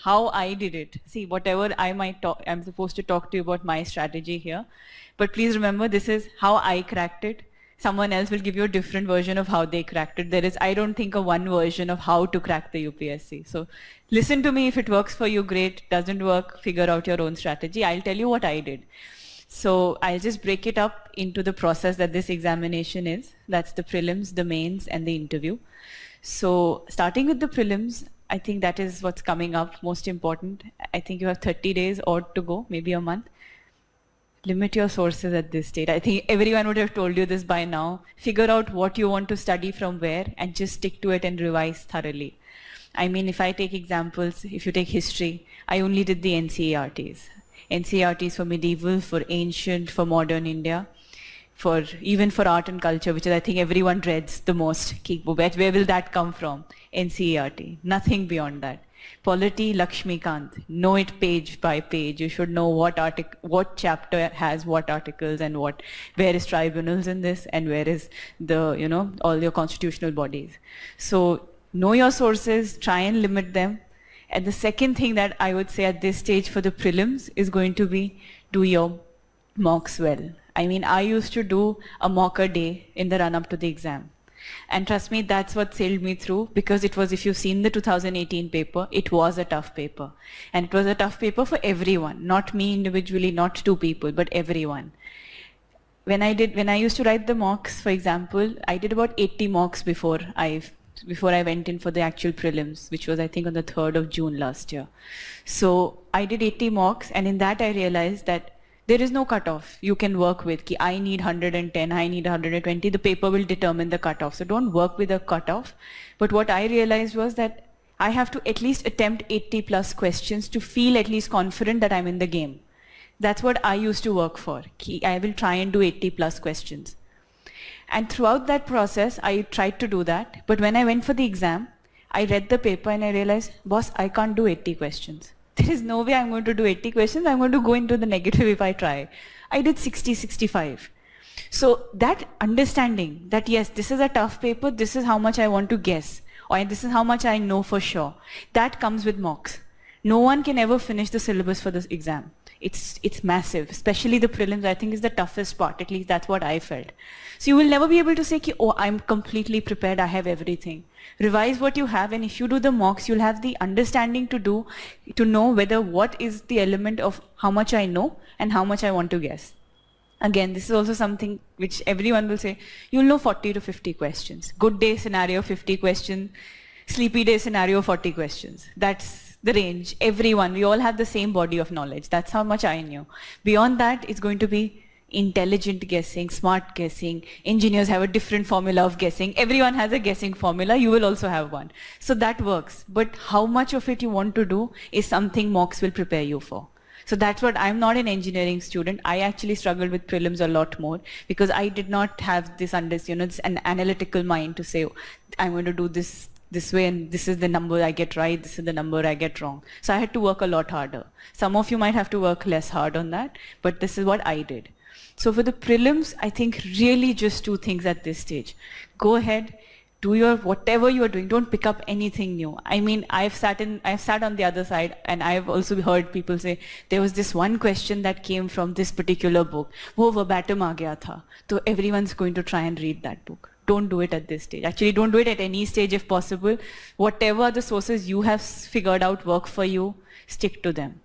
how I did it. See, whatever I might talk, I'm supposed to talk to you about my strategy here. But please remember, this is how I cracked it. Someone else will give you a different version of how they cracked it. There is, I don't think, a one version of how to crack the UPSC. So listen to me. If it works for you, great. Doesn't work, figure out your own strategy. I'll tell you what I did. So I'll just break it up into the process that this examination is. That's the prelims, the mains, and the interview. So starting with the prelims, I think that is what's coming up, most important. I think you have 30 days or to go, maybe a month. Limit your sources at this stage. I think everyone would have told you this by now. Figure out what you want to study from where and just stick to it and revise thoroughly. I mean, if I take examples, if you take history, I only did the NCERTs. NCERTs for medieval, for ancient, for modern India, for even for art and culture, which is I think everyone dreads the most. Where will that come from? NCERT. Nothing beyond that. Polity, Lakshmikant. Know it page by page. You should know what chapter has what articles and where is tribunals in this and where is the, all your constitutional bodies. So know your sources, try and limit them. And the second thing that I would say at this stage for the prelims is going to be do your mocks well. I mean, I used to do a mock a day in the run-up to the exam. And trust me, that's what sailed me through, because it was, if you've seen the 2018 paper, it was a tough paper. And it was a tough paper for everyone, not me individually, not two people, but everyone. When I used to write the mocks, for example, I did about 80 mocks before I went in for the actual prelims, which was I think on the 3rd of June last year. So I did 80 mocks, and in that I realized that there is no cutoff you can work with. Ki I need 110, I need 120, the paper will determine the cutoff. So don't work with a cutoff. But what I realized was that I have to at least attempt 80 plus questions to feel at least confident that I'm in the game. That's what I used to work for. Ki I will try and do 80 plus questions. And throughout that process, I tried to do that. But when I went for the exam, I read the paper and I realized, boss, I can't do 80 questions. There is no way I'm going to do 80 questions. I'm going to go into the negative if I try. I did 60, 65. So that understanding that, yes, this is a tough paper, this is how much I want to guess, or this is how much I know for sure, that comes with mocks. No one can ever finish the syllabus for this exam. It's massive, especially the prelims, I think is the toughest part, at least that's what I felt. So you will never be able to say, oh, I'm completely prepared, I have everything. Revise what you have, and if you do the mocks, you'll have the understanding to know whether what is the element of how much I know and how much I want to guess. Again, this is also something which everyone will say, you'll know 40 to 50 questions. Good day scenario, 50 questions. Sleepy day scenario, 40 questions. That's the range. Everyone, we all have the same body of knowledge. That's how much I knew. Beyond that, it's going to be intelligent guessing, smart guessing. Engineers have a different formula of guessing. Everyone has a guessing formula. You will also have one. So that works. But how much of it you want to do is something mocks will prepare you for. So that's what, I'm not an engineering student. I actually struggled with prelims a lot more because I did not have this an analytical mind to say, I'm going to do this way and this is the number I get right, this is the number I get wrong. So I had to work a lot harder. Some of you might have to work less hard on that, but this is what I did. So for the prelims, I think really just two things at this stage. Go ahead, do your whatever you are doing. Don't pick up anything new. I mean, I've sat on the other side, and I've also heard people say there was this one question that came from this particular book. वो verbatim आ गया था. So everyone's going to try and read that book. Don't do it at this stage. Actually, don't do it at any stage if possible. Whatever the sources you have figured out work for you, stick to them.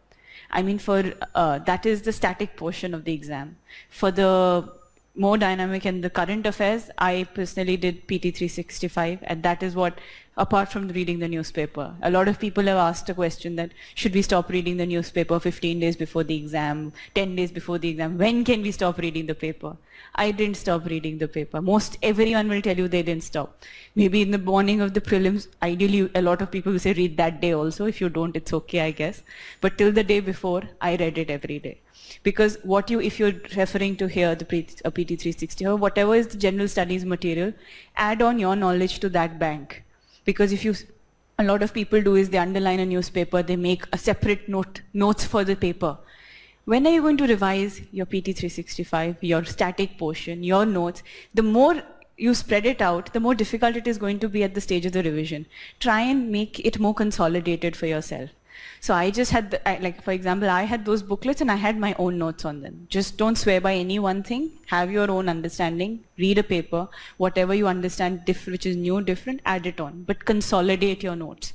I mean, that is the static portion of the exam. For the more dynamic and the current affairs, I personally did PT 365, and that is what, apart from reading the newspaper, a lot of people have asked a question that, should we stop reading the newspaper 15 days before the exam, 10 days before the exam? When can we stop reading the paper? I didn't stop reading the paper. Everyone will tell you they didn't stop. Maybe in the morning of the prelims, ideally a lot of people will say read that day also. If you don't, it's okay, I guess. But till the day before, I read it every day. Because if you're referring to here, the PT 360, or whatever is the general studies material, add on your knowledge to that bank. Because a lot of people do is they underline a newspaper, they make a separate notes for the paper. When are you going to revise your PT 365, your static portion, your notes? The more you spread it out, the more difficult it is going to be at the stage of the revision. Try and make it more consolidated for yourself. So I just had, like for example, I had those booklets and I had my own notes on them. Just don't swear by any one thing, have your own understanding, read a paper, whatever you understand which is new, different, add it on, but consolidate your notes.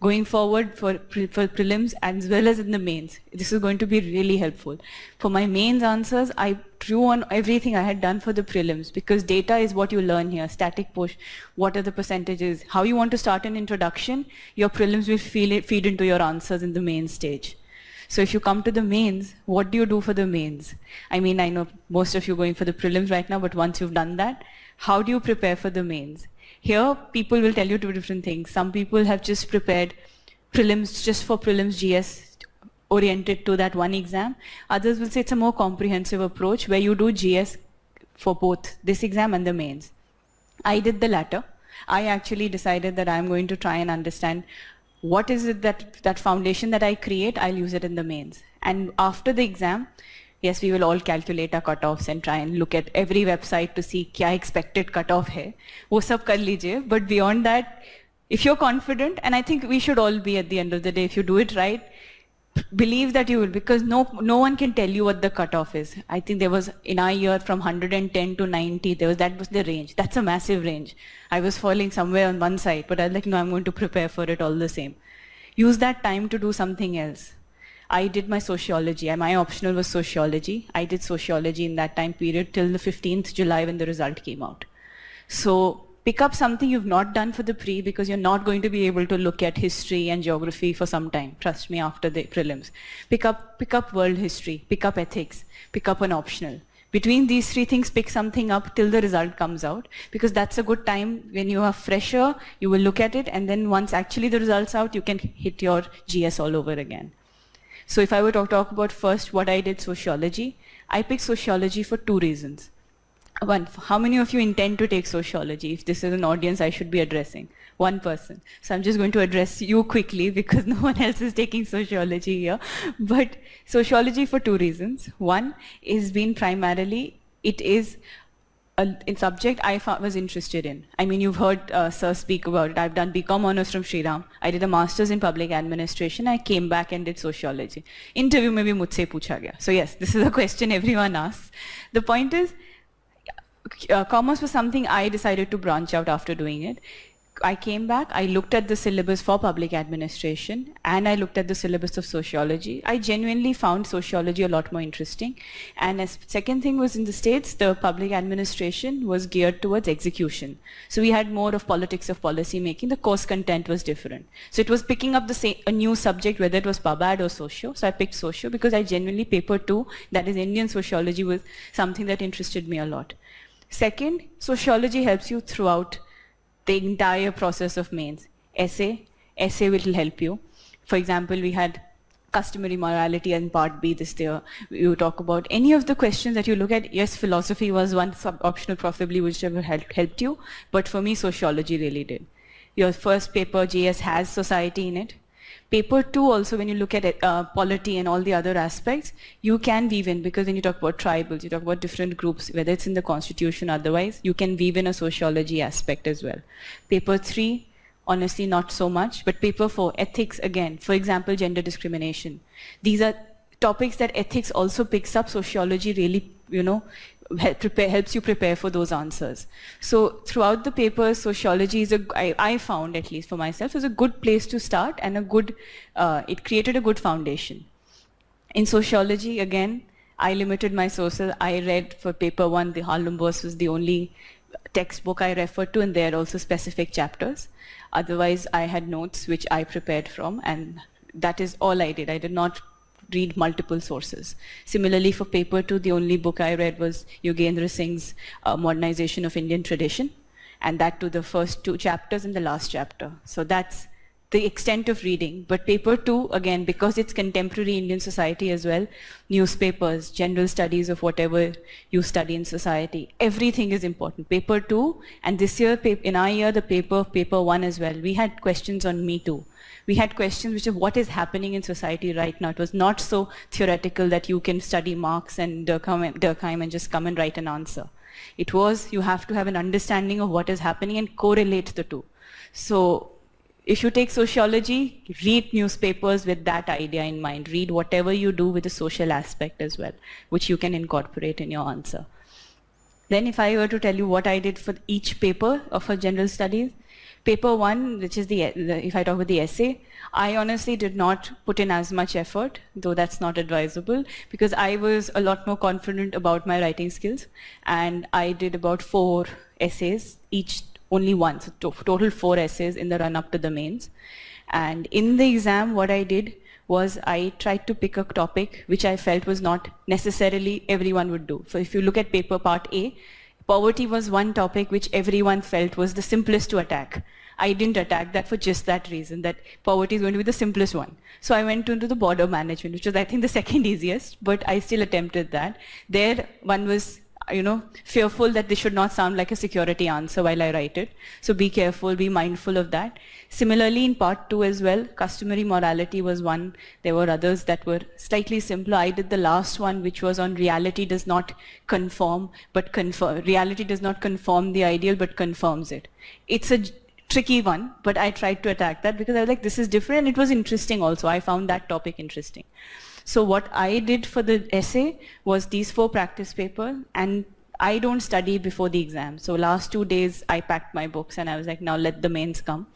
Going forward for prelims as well as in the mains, this is going to be really helpful. For my mains answers, I drew on everything I had done for the prelims, because data is what you learn here, static push, what are the percentages, how you want to start an introduction, your prelims will feed into your answers in the main stage. So if you come to the mains, what do you do for the mains? I mean, I know most of you are going for the prelims right now, but once you've done that, how do you prepare for the mains? Here, people will tell you two different things. Some people have just prepared prelims just for prelims GS oriented to that one exam. Others will say it's a more comprehensive approach where you do GS for both this exam and the mains. I did the latter. I actually decided that I'm going to try and understand what is it that foundation that I create, I'll use it in the mains. And after the exam, yes, we will all calculate our cutoffs and try and look at every website to see kya expected cutoff hai. Wo sab kar lijiye. But beyond that, if you're confident, and I think we should all be at the end of the day, if you do it right, believe that you will, because no one can tell you what the cutoff is. I think there was, in our year, from 110 to 90, that was the range. That's a massive range. I was falling somewhere on one side, but I was like, no, I'm going to prepare for it all the same. Use that time to do something else. I did my sociology. My optional was sociology. I did sociology in that time period till the 15th July when the result came out. So pick up something you've not done for the pre, because you're not going to be able to look at history and geography for some time. Trust me, after the prelims. Pick up world history, pick up ethics, pick up an optional. Between these three things, pick something up till the result comes out, because that's a good time when you are fresher, you will look at it, and then once actually the result's out, you can hit your GS all over again. So if I were to talk about first what I did sociology, I picked sociology for two reasons. One, how many of you intend to take sociology? If this is an audience I should be addressing. One person. So I'm just going to address you quickly because no one else is taking sociology here. But sociology for two reasons. One is being primarily, it is a subject I was interested in. I mean, you've heard Sir speak about it. I've done BCom Honours from Shriram. I did a Master's in Public Administration. I came back and did sociology. Interview mein bhi mujhse pucha gaya. So yes, this is a question everyone asks. The point is, commerce was something I decided to branch out after doing it. I came back, I looked at the syllabus for public administration, and I looked at the syllabus of sociology. I genuinely found sociology a lot more interesting. And as second thing was, in the States, the public administration was geared towards execution. So we had more of politics of policy making. The course content was different. So it was picking up a new subject, whether it was PubAd or socio. So I picked socio because I genuinely, paper 2, that is Indian sociology, was something that interested me a lot. Second, sociology helps you throughout the entire process of mains. Essay will help you. For example, we had customary morality and part B this year. You talk about any of the questions that you look at. Yes, philosophy was one optional possibly whichever helped you, but for me, sociology really did. Your first paper, JS, has society in it. Paper 2 also, when you look at polity and all the other aspects, you can weave in, because when you talk about tribals, you talk about different groups, whether it's in the constitution or otherwise, you can weave in a sociology aspect as well. Paper 3, honestly not so much, but paper 4, ethics again, for example, gender discrimination. These are topics that ethics also picks up. Sociology really, helps you prepare for those answers. So throughout the paper, sociology is I found, at least for myself, is a good place to start, and it created a good foundation. In sociology, again, I limited my sources. I read for paper 1, the Harlem Boss was the only textbook I referred to, and there are also specific chapters. Otherwise, I had notes which I prepared from, and that is all I did. I did not read multiple sources. Similarly, for paper 2, the only book I read was Yogendra Singh's Modernization of Indian Tradition, and that to the first 2 chapters and the last chapter. So that's the extent of reading. But paper 2, again, because it's contemporary Indian society as well, newspapers, general studies of whatever you study in society, everything is important. Paper 2, and this year, in our year, the paper 1 as well, we had questions on Me Too. We had questions which of what is happening in society right now. It was not so theoretical that you can study Marx and Durkheim and just come and write an answer. It was, you have to have an understanding of what is happening and correlate the two. So If you take sociology, read newspapers with that idea in mind. Read whatever you do with the social aspect as well, which you can incorporate in your answer. Then if I were to tell you what I did for each paper for general studies, paper 1, which is if I talk about the essay, I honestly did not put in as much effort, though that's not advisable, because I was a lot more confident about my writing skills, and I did about 4 essays, each only one, so total 4 essays in the run-up to the mains. And in the exam, what I did was I tried to pick a topic which I felt was not necessarily everyone would do. So if you look at paper part A, poverty was one topic which everyone felt was the simplest to attack. I didn't attack that for just that reason, that poverty is going to be the simplest one. So I went into the border management, which was I think the second easiest, but I still attempted that. There, one was fearful that this should not sound like a security answer while I write it. So be careful, be mindful of that. Similarly, in part 2 as well, customary morality was one. There were others that were slightly simpler. I did the last one, which was on reality does not conform, but confirm. Reality does not conform the ideal, but confirms it. It's a tricky one, but I tried to attack that because I was like, this is different, and it was interesting also. I found that topic interesting. So what I did for the essay was these 4 practice papers, and I don't study before the exam. So last 2 days, I packed my books and I was like, now let the mains come.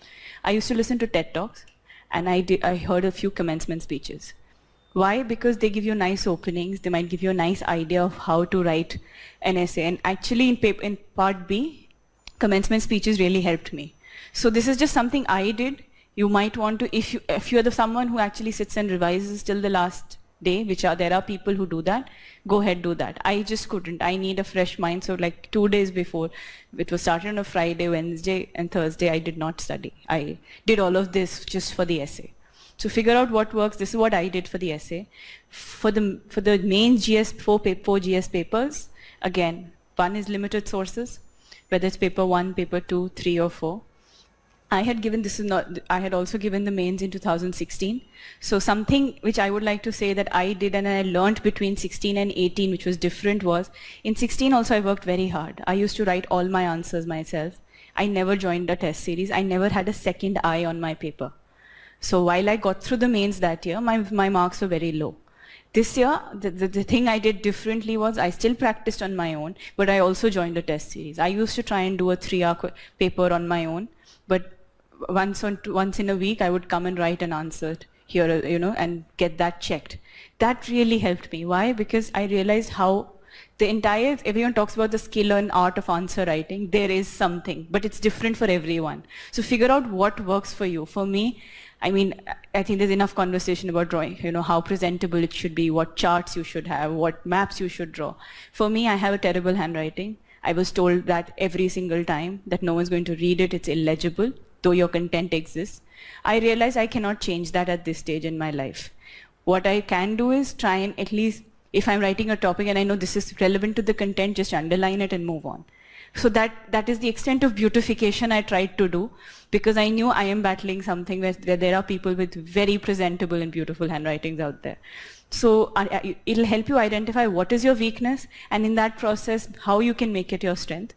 I used to listen to TED Talks, and I heard a few commencement speeches. Why? Because they give you nice openings. They might give you a nice idea of how to write an essay. And actually in part B, commencement speeches really helped me. So this is just something I did. You might want to, if you're someone who actually sits and revises till the last day, there are people who do that, go ahead, do that. I just couldn't. I need a fresh mind. So like 2 days before, it was started on a Friday, Wednesday, and Thursday, I did not study. I did all of this just for the essay. So figure out what works. This is what I did for the essay. For the main four GS papers, again, one is limited sources, whether it's paper 1, paper 2, 3, or 4. I had also given the mains in 2016. So something which I would like to say that I did and I learned between 16 and 18, which was different, was in 16 also I worked very hard. I used to write all my answers myself. I never joined a test series. I never had a second eye on my paper. So while I got through the mains that year, my marks were very low. This year, the thing I did differently was I still practiced on my own, but I also joined a test series. I used to try and do a 3-hour paper on my own, but once in a week, I would come and write an answer here, and get that checked. That really helped me. Why? Because I realized how everyone talks about the skill and art of answer writing. There is something, but it's different for everyone. So figure out what works for you. For me, I think there's enough conversation about drawing, how presentable it should be, what charts you should have, what maps you should draw. For me, I have a terrible handwriting. I was told that every single time, that no one's going to read it, it's illegible, though your content exists. I realize I cannot change that at this stage in my life. What I can do is try and at least, if I'm writing a topic and I know this is relevant to the content, just underline it and move on. So that is the extent of beautification I tried to do, because I knew I am battling something where there are people with very presentable and beautiful handwritings out there. So it'll help you identify what is your weakness, and in that process, how you can make it your strength.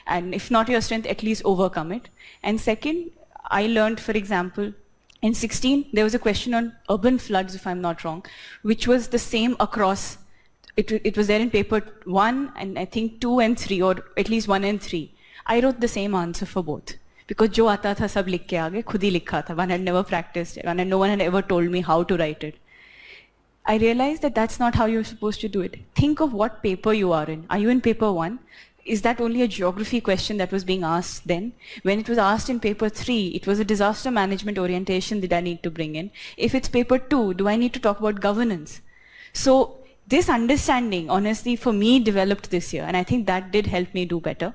And if not your strength, at least overcome it. And second, I learned, for example, in 16, there was a question on urban floods, if I'm not wrong, which was the same across. It was there in paper 1, and I think 2 and 3, or at least 1 and 3. I wrote the same answer for both. Because jo aata tha sab likh ke aage, khud hi likha tha. One had never practiced it, and no one had ever told me how to write it. I realized that that's not how you're supposed to do it. Think of what paper you are in. Are you in paper 1? Is that only a geography question that was being asked then? When it was asked in paper 3, it was a disaster management orientation that I need to bring in. If it's paper 2, do I need to talk about governance? So this understanding, honestly, for me, developed this year, and I think that did help me do better.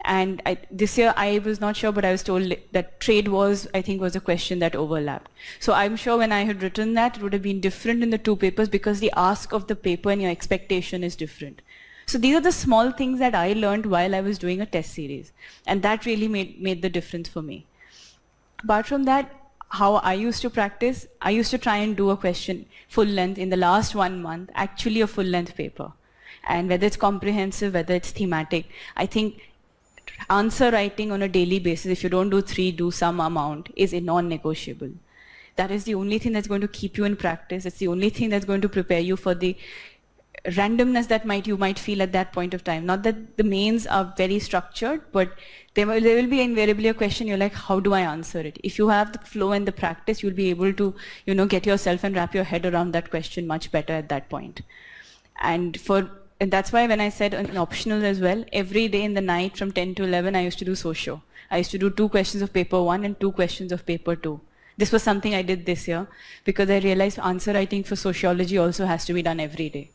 And this year, I was not sure, but I was told that trade wars, I think, was a question that overlapped. So I'm sure when I had written that, it would have been different in the 2 papers, because the ask of the paper and your expectation is different. So these are the small things that I learned while I was doing a test series. And that really made the difference for me. Apart from that, how I used to practice, I used to try and do a question full length in the last 1 month, actually a full length paper. And whether it's comprehensive, whether it's thematic, I think answer writing on a daily basis, if you don't do 3, do some amount, is a non-negotiable. That is the only thing that's going to keep you in practice. It's the only thing that's going to prepare you for the randomness that you might feel at that point of time. Not that the mains are very structured, but there will be invariably a question, you're like, how do I answer it? If you have the flow and the practice, you'll be able to, get yourself and wrap your head around that question much better at that point. And that's why when I said an optional as well, every day in the night from 10 to 11, I used to do socio. I used to do 2 questions of paper 1 and 2 questions of paper 2. This was something I did this year because I realized answer writing for sociology also has to be done every day.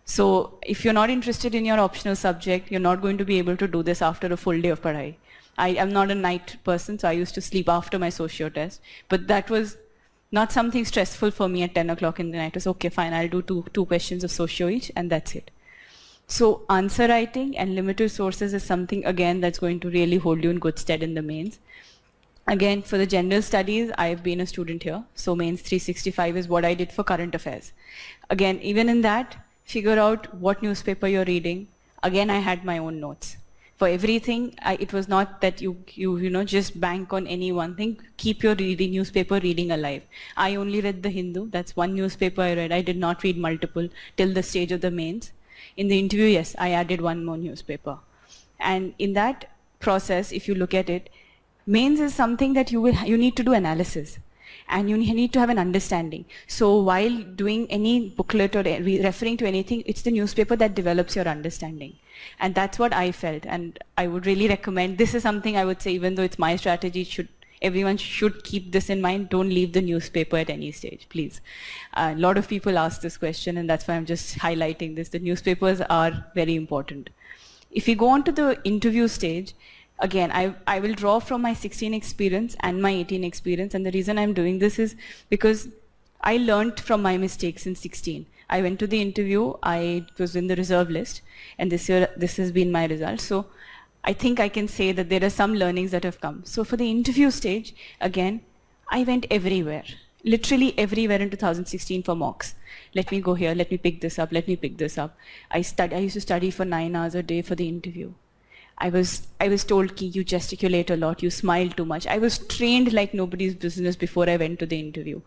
So if you're not interested in your optional subject, you're not going to be able to do this after a full day of padhai. I am not a night person, so I used to sleep after my socio test. But that was not something stressful for me at 10 o'clock in the night. It was okay, fine, I'll do two questions of socio each, and that's it. So answer writing and limited sources is something, again, that's going to really hold you in good stead in the mains. Again, for the general studies, I've been a student here. So mains 365 is what I did for current affairs. Again, even in that, figure out what newspaper you're reading. Again, I had my own notes. For everything, it was not that you just bank on any one thing. Keep your newspaper reading alive. I only read the Hindu. That's one newspaper I read. I did not read multiple till the stage of the mains. In the interview, yes, I added one more newspaper. And in that process, if you look at it, mains is something that you need to do analysis. And you need to have an understanding. So while doing any booklet or referring to anything, it's the newspaper that develops your understanding. And that's what I felt. And I would really recommend, this is something I would say, even though it's my strategy, everyone should keep this in mind. Don't leave the newspaper at any stage, please. A lot of people ask this question, and that's why I'm just highlighting this. The newspapers are very important. If we go on to the interview stage, again, I will draw from my 16 experience and my 18 experience, and the reason I'm doing this is because I learned from my mistakes in 16. I went to the interview, I was in the reserve list, and this year, this has been my result. So I think I can say that there are some learnings that have come. So for the interview stage, again, I went everywhere, literally everywhere in 2016 for mocks. Let me go here, let me pick this up, let me pick this up. I used to study for 9 hours a day for the interview. I was told ki you gesticulate a lot, you smile too much. I was trained like nobody's business before I went to the interview.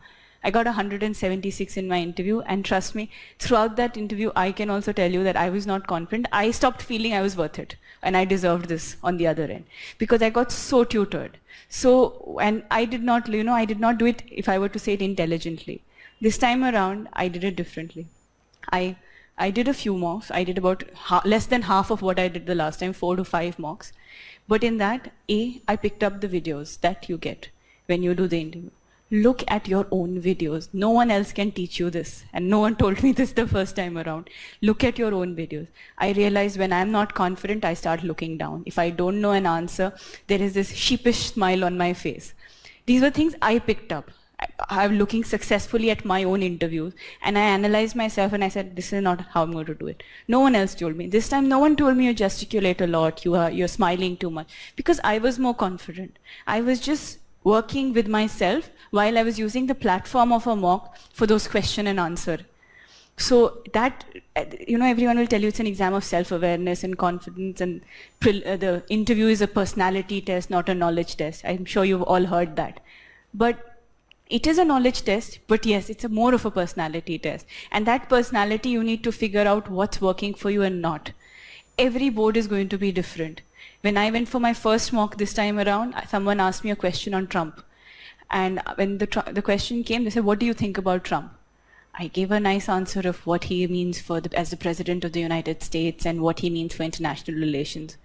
I got 176 in my interview, and trust me, throughout that interview, I can also tell you that I was not confident. I stopped feeling I was worth it, and I deserved this on the other end, because I got so tutored. So, and I did not do it, if I were to say it, intelligently. This time around, I did it differently. I did a few mocks. I did about less than half of what I did the last time, 4 to 5 mocks. But in that, I picked up the videos that you get when you do the interview. Look at your own videos. No one else can teach you this. And no one told me this the first time around. Look at your own videos. I realized when I'm not confident, I start looking down. If I don't know an answer, there is this sheepish smile on my face. These were things I picked up. I'm looking successfully at my own interviews, and I analyzed myself and I said, this is not how I'm going to do it. No one else told me. This time no one told me you gesticulate a lot, you're smiling too much, because I was more confident. I was just working with myself while I was using the platform of a mock for those question and answer. So that, everyone will tell you it's an exam of self-awareness and confidence, and the interview is a personality test, not a knowledge test. I'm sure you've all heard that. But it is a knowledge test, but yes, it's more of a personality test. And that personality, you need to figure out what's working for you and not. Every board is going to be different. When I went for my first mock this time around, someone asked me a question on Trump. And when the question came, they said, what do you think about Trump? I gave a nice answer of what he means as the President of the United States and what he means for international relations.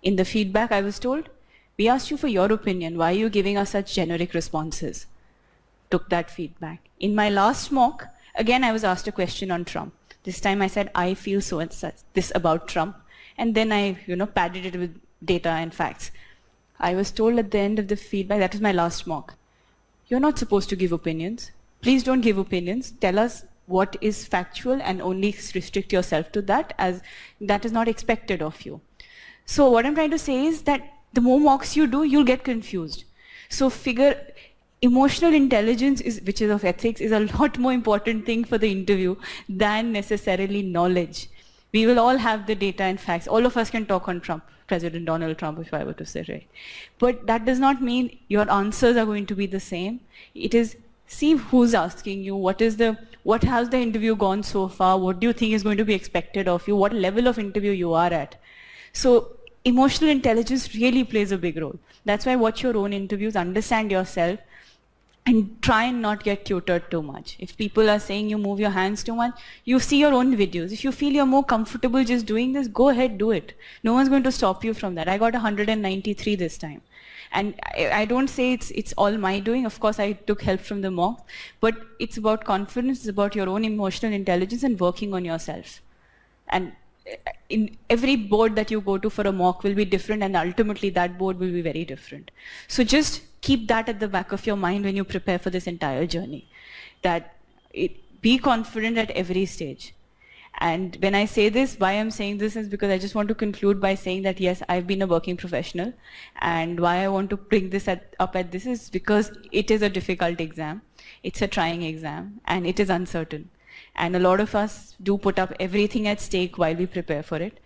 In the feedback, I was told, we asked you for your opinion. Why are you giving us such generic responses? Took that feedback. In my last mock, again, I was asked a question on Trump. This time I said, I feel so and such, this about Trump. And then I, padded it with data and facts. I was told at the end of the feedback, that was my last mock, you're not supposed to give opinions. Please don't give opinions. Tell us what is factual and only restrict yourself to that, as that is not expected of you. So what I'm trying to say is that the more mocks you do, you'll get confused. So emotional intelligence, which is of ethics, is a lot more important thing for the interview than necessarily knowledge. We will all have the data and facts. All of us can talk on Trump, President Donald Trump, if I were to say, right? But that does not mean your answers are going to be the same. It is, see who's asking you, what has the interview gone so far, what do you think is going to be expected of you, what level of interview you are at. So emotional intelligence really plays a big role. That's why watch your own interviews, understand yourself, and try and not get tutored too much. If people are saying you move your hands too much, you see your own videos. If you feel you're more comfortable just doing this, go ahead, do it. No one's going to stop you from that. I got 193 this time. And I don't say it's all my doing. Of course, I took help from the mock, but it's about confidence, it's about your own emotional intelligence and working on yourself. And in every board that you go to for a mock will be different, and ultimately that board will be very different. So just keep that at the back of your mind when you prepare for this entire journey, that be confident at every stage. And when I say this, why I'm saying this is because I just want to conclude by saying that yes, I've been a working professional, and why I want to bring this up at this is because it is a difficult exam, it's a trying exam, and it is uncertain. And a lot of us do put up everything at stake while we prepare for it.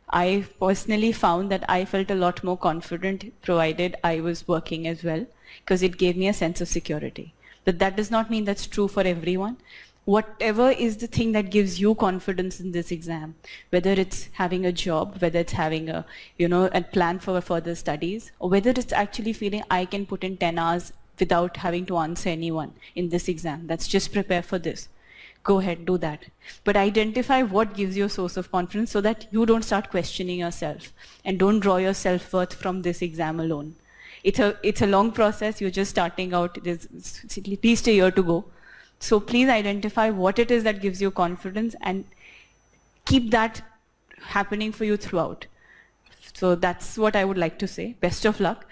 I personally found that I felt a lot more confident provided I was working as well, because it gave me a sense of security. But that does not mean that's true for everyone. Whatever is the thing that gives you confidence in this exam, whether it's having a job, whether it's having a plan for further studies, or whether it's actually feeling I can put in 10 hours without having to answer anyone in this exam, that's just prepare for this. Go ahead, do that. But identify what gives you a source of confidence so that you don't start questioning yourself and don't draw your self-worth from this exam alone. It's a long process. You're just starting out. There's at least a year to go. So please identify what it is that gives you confidence and keep that happening for you throughout. So that's what I would like to say. Best of luck.